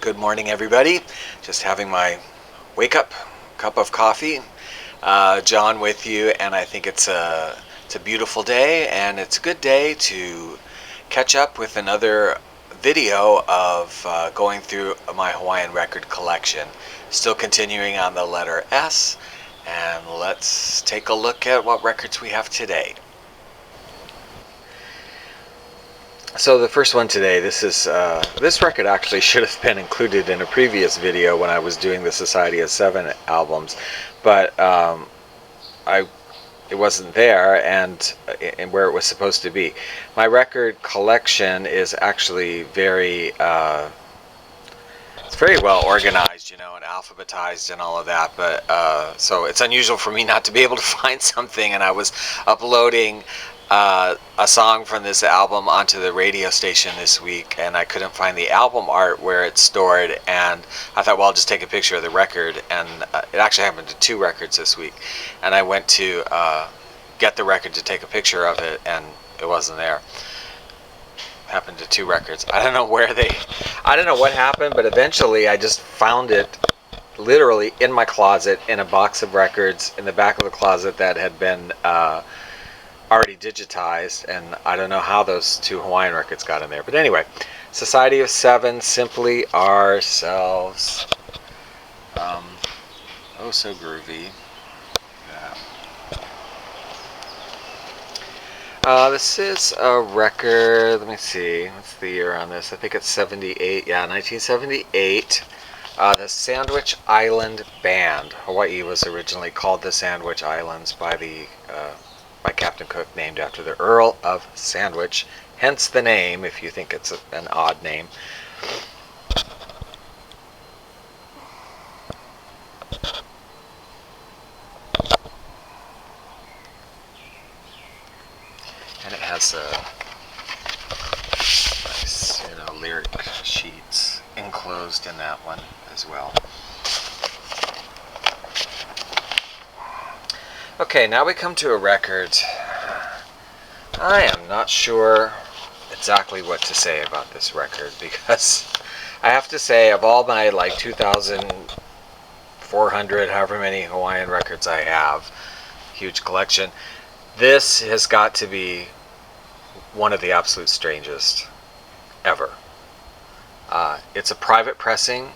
Good morning, everybody. Just having my wake-up cup of coffee. John with you, and I think it's a beautiful day, and it's a good day to catch up with another video of going through my Hawaiian record collection. Still continuing on the letter S, and let's take a look at what records we have today. So the first one today, this record actually should have been included in a previous video when I was doing the Society of Seven albums, but it wasn't there and where it was supposed to be. My record collection is actually very it's very well organized, and alphabetized and all of that, but so it's unusual for me not to be able to find something, and I was uploading a song from this album onto the radio station this week, and I couldn't find the album art where it's stored, and I thought, well, I'll just take a picture of the record, and it actually happened to two records this week, and I went to get the record to take a picture of it, and it wasn't there. Happened to two records. I don't know what happened, but eventually I just found it literally in my closet in a box of records in the back of the closet that had been already digitized, and I don't know how those two Hawaiian records got in there. But anyway, Society of Seven, Simply Ourselves. Oh, so groovy. Yeah. This is a record, let me see, what's the year on this? I think it's 78, yeah, 1978. The Sandwich Island Band. Hawaii was originally called the Sandwich Islands by Captain Cook, named after the Earl of Sandwich, hence the name, if you think it's an odd name. And it has nice, lyric sheets enclosed in that one as well. Okay, now we come to a record. I am not sure exactly what to say about this record, because I have to say, of all my 2,400, however many Hawaiian records I have, huge collection, this has got to be one of the absolute strangest ever. It's a private pressing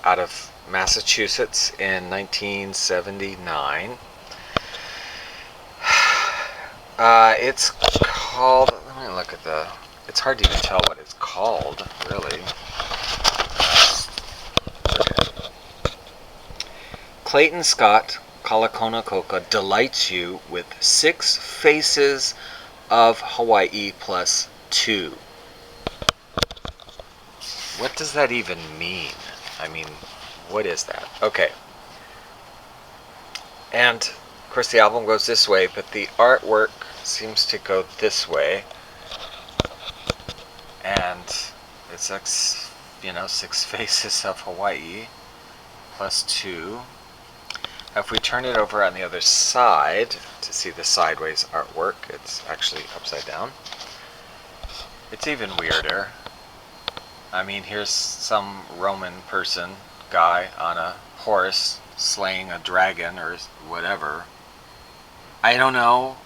out of Massachusetts in 1979. It's called, let me look at it's hard to even tell what it's called, really. Okay. Clayton Scott, Kalakona Koka delights you with 6 faces of Hawaii plus 2. What does that even mean? I mean, what is that? Okay. And of course the album goes this way, but the artwork seems to go this way, and it's 6 faces of Hawaii plus 2. If we turn it over on the other side to see the sideways artwork, it's actually upside down. It's even weirder. I mean, here's some Roman guy on a horse slaying a dragon or whatever. I don't know.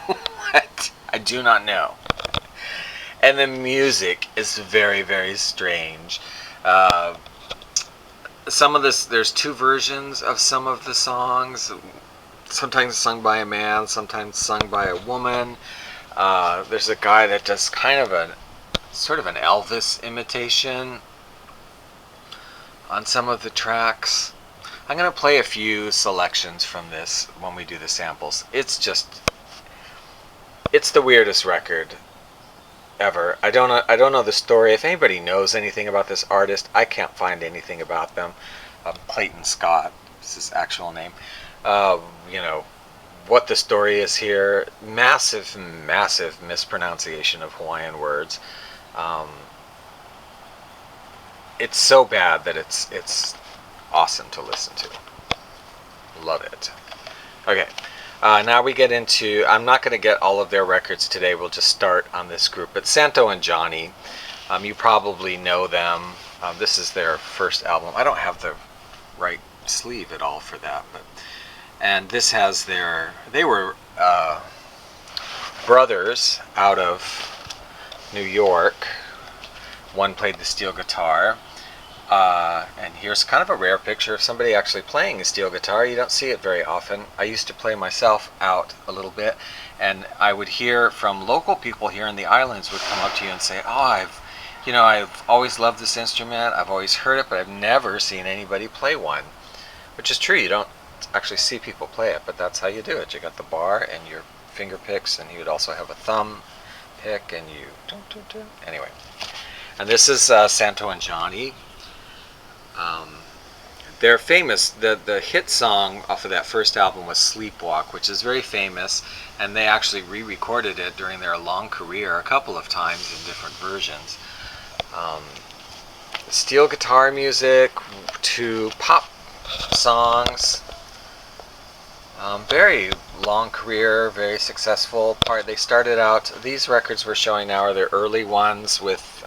What? I do not know. And the music is very, very strange. There's 2 versions of some of the songs. Sometimes sung by a man, sometimes sung by a woman. There's a guy that does kind of sort of an Elvis imitation on some of the tracks. I'm going to play a few selections from this when we do the samples. It's the weirdest record ever. I don't know the story. If anybody knows anything about this artist, I can't find anything about them. Clayton Scott is his actual name. What the story is here. Massive mispronunciation of Hawaiian words. It's so bad that it's awesome to listen to. Love it. Okay, now we get into, I'm not going to get all of their records today, we'll just start on this group, but Santo and Johnny, You probably know them. This is their first album. I don't have the right sleeve at all for that, but and this has they were brothers out of New York. One played the steel guitar, and here's kind of a rare picture of somebody actually playing a steel guitar. You don't see it very often. I used to play myself out a little bit, and I would hear from local people here in the islands would come up to you and say, "Oh, I've always loved this instrument. I've always heard it, but I've never seen anybody play one," which is true. You don't actually see people play it, but that's how you do it. You got the bar and your finger picks, and you would also have a thumb pick, and you anyway. And this is Santo and Johnny. They're famous. The hit song off of that first album was Sleepwalk, which is very famous, and they actually re-recorded it during their long career a couple of times in different versions. Steel guitar music to pop songs. Very long career, very successful part. They started out, these records we're showing now are their early ones with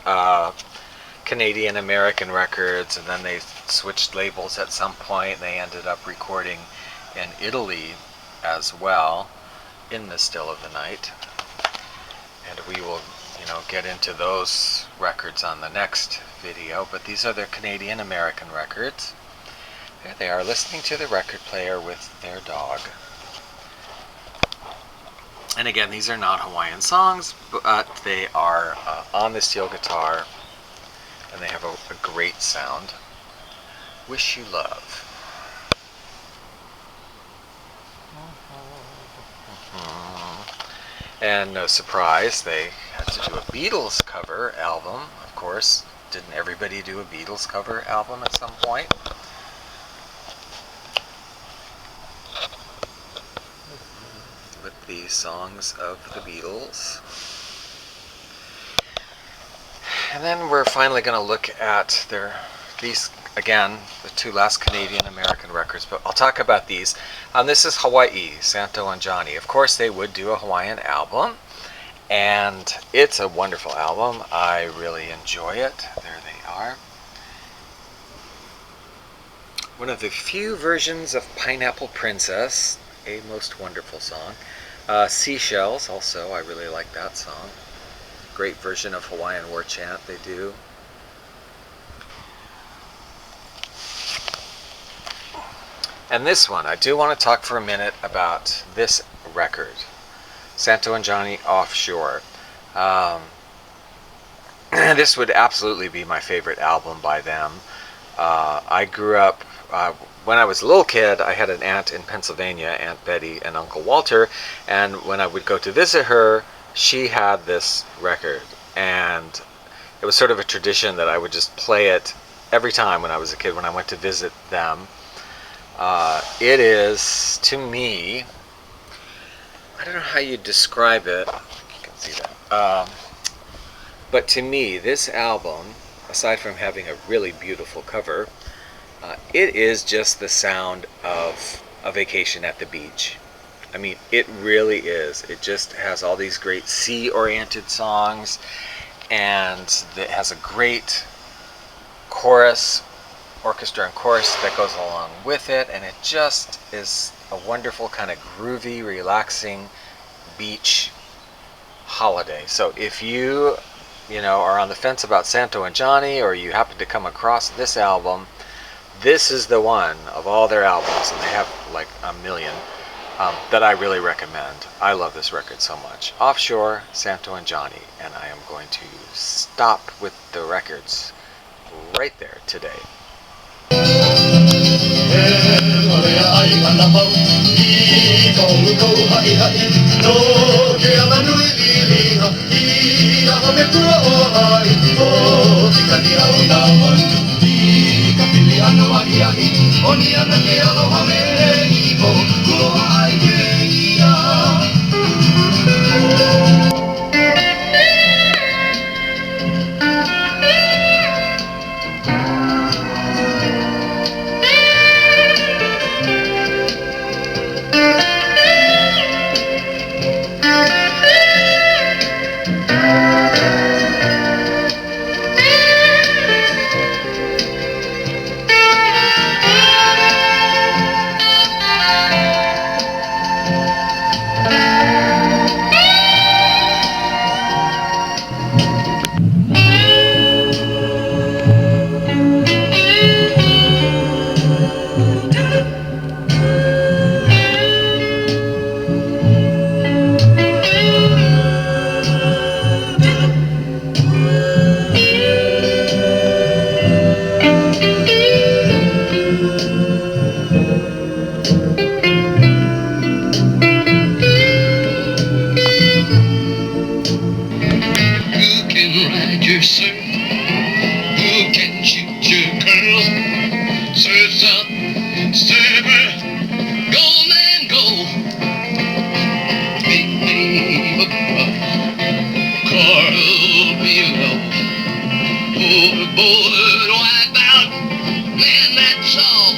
Canadian American records, and then they switched labels at some point. They ended up recording in Italy as well, in the Still of the Night. And we will, get into those records on the next video, but these are their Canadian American records. There they are, listening to the record player with their dog. And again, these are not Hawaiian songs, but they are on the steel guitar, and they have a great sound. Wish You Love. And no surprise, they had to do a Beatles cover album. Of course, didn't everybody do a Beatles cover album at some point? With the songs of the Beatles. And then we're finally going to look at these, again, the two last Canadian American records, but I'll talk about these. This is Hawaii, Santo and Johnny. Of course, they would do a Hawaiian album, and it's a wonderful album. I really enjoy it. There they are. One of the few versions of Pineapple Princess, a most wonderful song. Seashells, also, I really like that song. Great version of Hawaiian War Chant they do. And this one, I do want to talk for a minute about this record, Santo and Johnny Offshore. This would absolutely be my favorite album by them. I grew up, when I was a little kid, I had an aunt in Pennsylvania, Aunt Betty and Uncle Walter, and when I would go to visit her, she had this record, and it was sort of a tradition that I would just play it every time when I was a kid when I went to visit them. It is, to me, I don't know how you describe it. You can see that. But to me, this album, aside from having a really beautiful cover, it is just the sound of a vacation at the beach. I mean, it really is. It just has all these great sea-oriented songs, and it has a great chorus, orchestra and chorus that goes along with it, and it just is a wonderful kind of groovy, relaxing beach holiday. So if you are on the fence about Santo and Johnny, or you happen to come across this album, this is the one of all their albums, and they have like a million, that I really recommend. I love this record so much. Offshore, Santo and Johnny, and I am going to stop with the records right there today. ride your surf? Who can shoot your curls? Surf's up, surfer, go man go. Big wave above, coral below. Overboard, wipe out, man, that's all.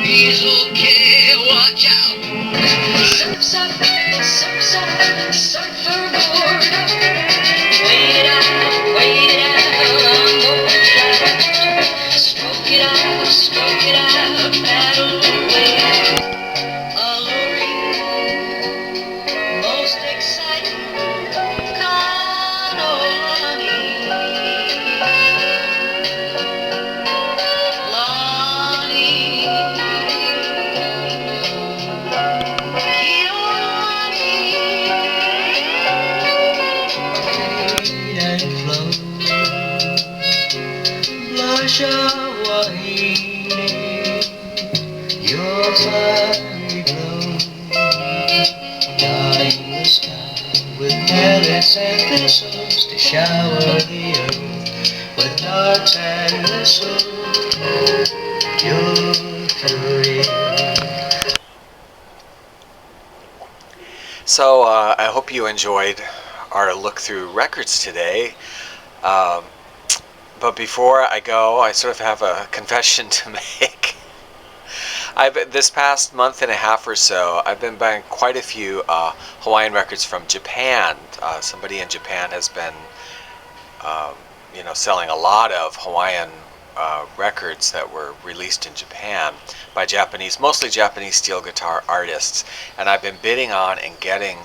He's okay, watch out. Surf's up, surferboard. Wait it out, I'm gonna fly. Stroke it out, paddle away. Alluring, most exciting, Kalakona Hawaiian, your fiery glow, dyeing the sky with pellets and thistles to shower the earth with darts and missiles. Your career. So I hope you enjoyed our look through records today. But before I go, I sort of have a confession to make. This past month and a half or so, I've been buying quite a few Hawaiian records from Japan. Somebody in Japan has been, selling a lot of Hawaiian records that were released in Japan by mostly Japanese steel guitar artists. And I've been bidding on and getting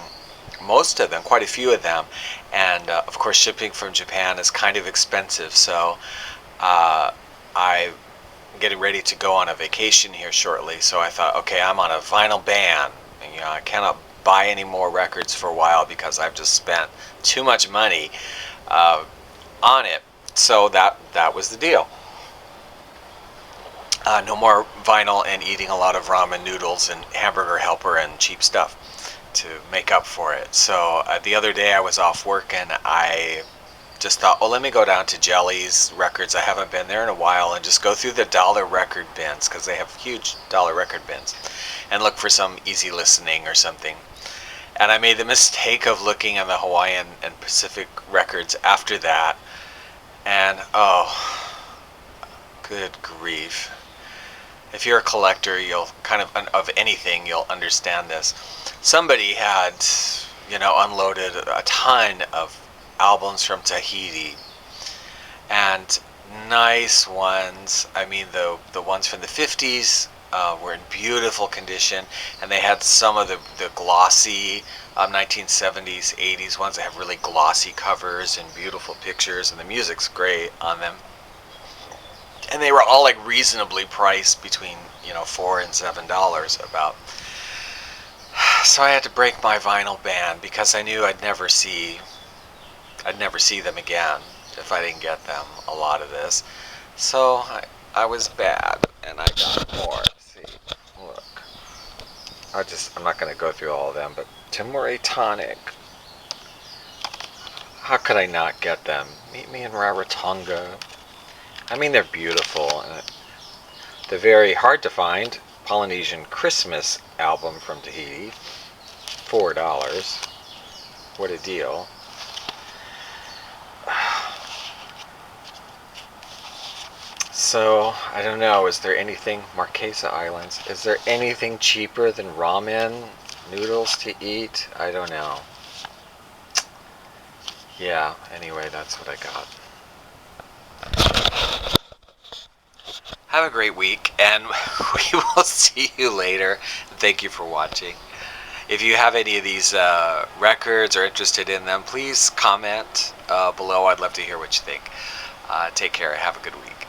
most of them, quite a few of them. And of course, shipping from Japan is kind of expensive. So I'm getting ready to go on a vacation here shortly. So I thought, okay, I'm on a vinyl ban. And, I cannot buy any more records for a while because I've just spent too much money on it. So that was the deal. No more vinyl and eating a lot of ramen noodles and Hamburger Helper and cheap stuff to make up for it. So the other day I was off work and I just thought, oh, let me go down to Jelly's Records. I haven't been there in a while, and just go through the dollar record bins, because they have huge dollar record bins, and look for some easy listening or something. And I made the mistake of looking at the Hawaiian and Pacific records after that, and oh, good grief. If you're a collector, you'll kind of anything, you'll understand this. Somebody had, unloaded a ton of albums from Tahiti, and nice ones. I mean, the ones from the 50s were in beautiful condition, and they had some of the glossy 1970s, 80s ones that have really glossy covers and beautiful pictures, and the music's great on them. And they were all like reasonably priced, between $4 and $7 about. So I had to break my vinyl ban because I knew I'd never see them again if I didn't get them, a lot of this. So I was bad, and I got more. See, look. I'm not going to go through all of them, but Timor Tonic. How could I not get them? Meet Me in Rarotonga. I mean, they're beautiful. The very hard to find Polynesian Christmas album from Tahiti, $4. What a deal. So, I don't know, is there anything, Marquesa Islands, is there anything cheaper than ramen noodles to eat? I don't know. Yeah, anyway, that's what I got. Have a great week, and we will see you later. Thank you for watching. If you have any of these records or interested in them, please comment below. I'd love to hear what you think. Take care. Have a good week.